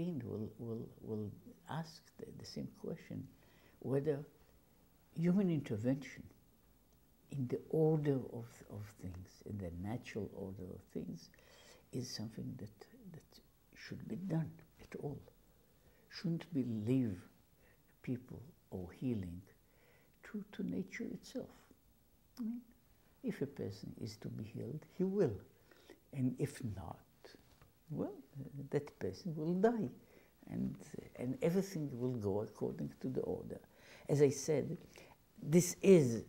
again will ask the same question, whether human intervention in the order of things, in the natural order of things, is something that should be done at all. Shouldn't we leave people or healing to nature itself? I mean, if a person is to be healed, he will. And if not, well, that person will die. And everything will go according to the order. As I said, this is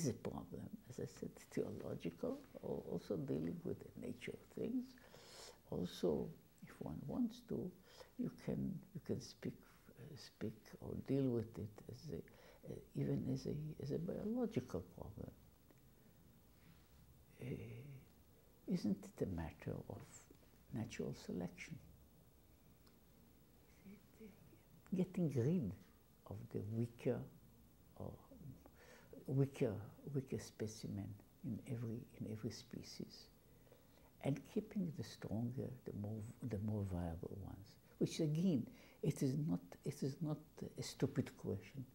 a problem, as I said, theological, or also dealing with the nature of things. Also, if one wants to, you can speak or deal with it as even as a biological problem. Isn't it a matter of natural selection? Getting rid of the weaker specimen in every species, and keeping the stronger, the more viable ones. Which again, it is not a stupid question.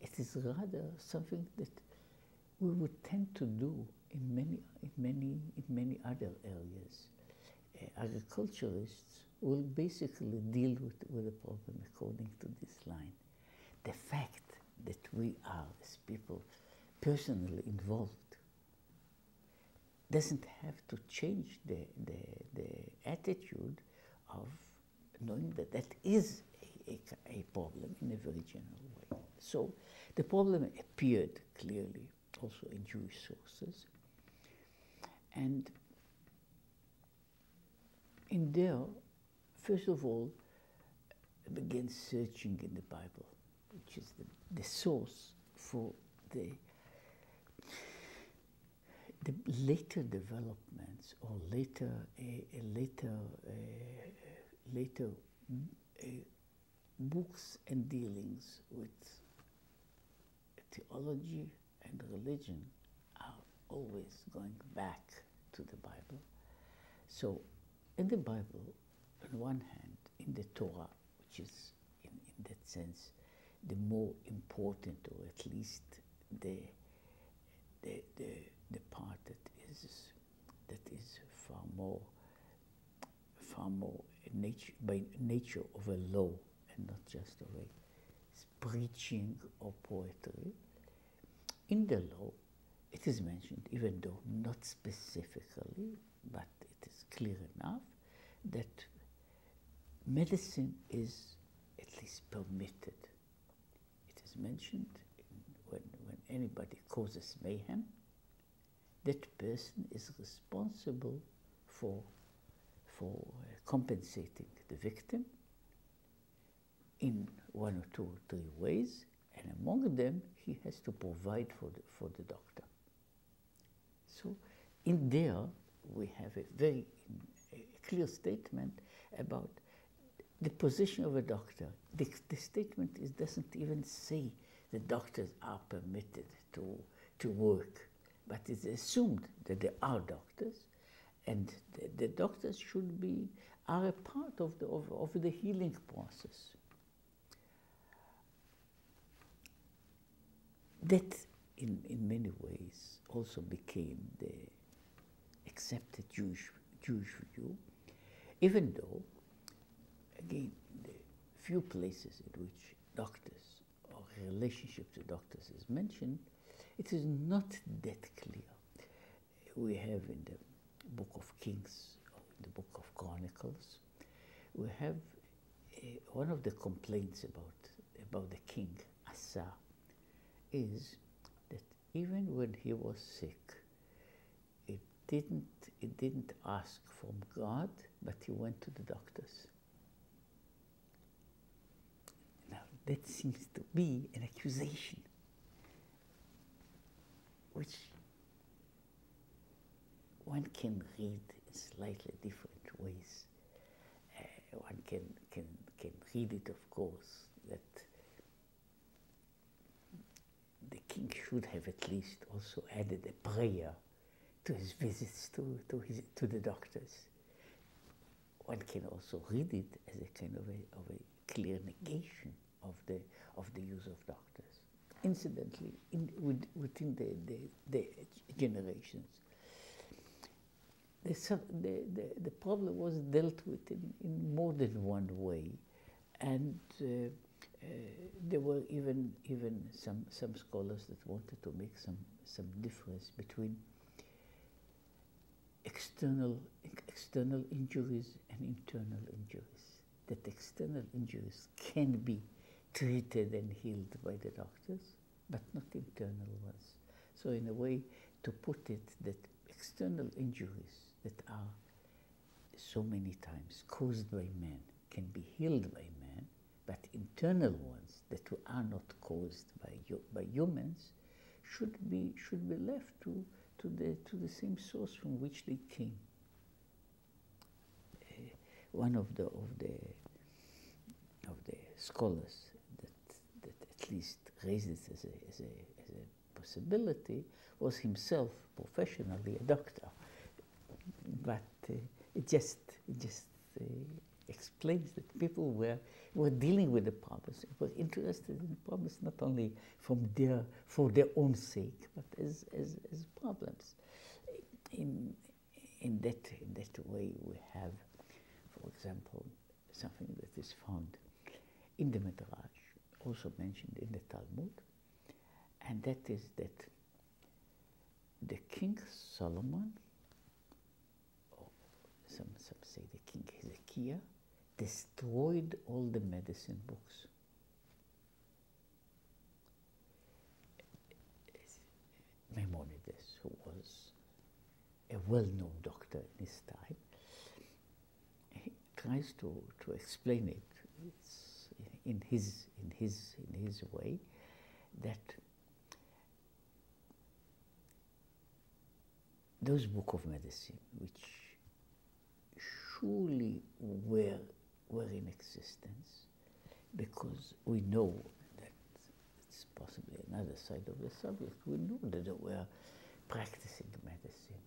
It is rather something that we would tend to do in many other areas. Agriculturists will basically deal with the problem according to this line. The fact that we are, as people, personally involved doesn't have to change the attitude of knowing that that is a problem in a very general way. So the problem appeared clearly also in Jewish sources. And in there, first of all, I began searching in the Bible, which is the source for the later developments or later books and dealings with theology and religion are always going back to the Bible. So in the Bible, on one hand, in the Torah, which is in that sense the more important, or at least the part that is far more by nature of a law and not just of a preaching or poetry. In the law, it is mentioned, even though not specifically, but it is clear enough that medicine is at least permitted. It is mentioned when anybody causes mayhem, that person is responsible for compensating the victim in one or two or three ways, and among them he has to provide for the doctor. So in there we have a very clear statement about the position of a doctor. The statement doesn't even say the doctors are permitted to work, but it's assumed that there are doctors, and the doctors are a part of the healing process. That, in many ways, also became the accepted Jewish view, even though, again, the few places in which doctors or relationship to doctors is mentioned, it is not that clear. We have in the Book of Kings, or in the Book of Chronicles, we have one of the complaints about the king, Asa, is that even when he was sick, it didn't ask from God, but he went to the doctors. Now that seems to be an accusation, which one can read in slightly different ways. One can read it, of course, that the king should have at least also added a prayer to his visits to the doctors. one can also read it as a kind of a clear negation of the use of doctors. Incidentally, within the generations, the problem was dealt with in more than one way, and there were even some scholars that wanted to make some difference between external injuries and internal injuries. That external injuries can be treated and healed by the doctors, but not internal ones. So in a way, to put it, that external injuries that are so many times caused by man can be healed by man, but internal ones that are not caused by humans should be left to the same source from which they came. One of the scholars that at least raised it as a possibility was himself professionally a doctor, but it just explains that people were dealing with the problems, were interested in the problems not only for their own sake, but as problems. In that way, we have, for example, something that is found in the Midrash, also mentioned in the Talmud, and that is that the King Solomon, or some say the King Hezekiah, destroyed all the medicine books. Maimonides, who was a well-known doctor in his time, he tries to explain it in his way, that those books of medicine, which surely were in existence, because we know that it's possibly another side of the subject. We know that they were practicing medicine,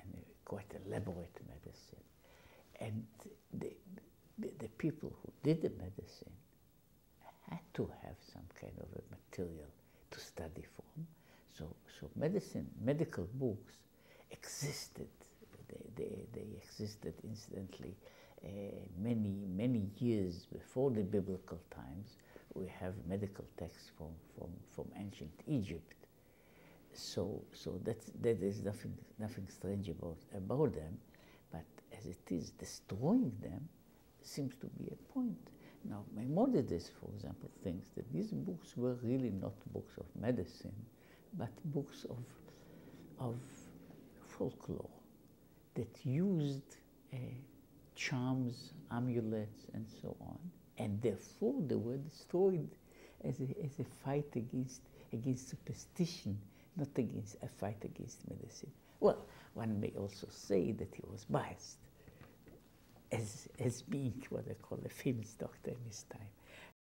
and quite elaborate medicine, and the people who did the medicine had to have some kind of a material to study from. So medical books existed. They existed incidentally many years before the biblical times. We have medical texts from ancient Egypt. So that is nothing strange about them, but as it is, destroying them seems to be a point. Now, Maimonides, for example, thinks that these books were really not books of medicine, but books of folklore that used charms, amulets, and so on, and therefore they were destroyed as a fight against superstition, not against a fight against medicine. Well, one may also say that he was biased as being what I call a famous doctor in his time.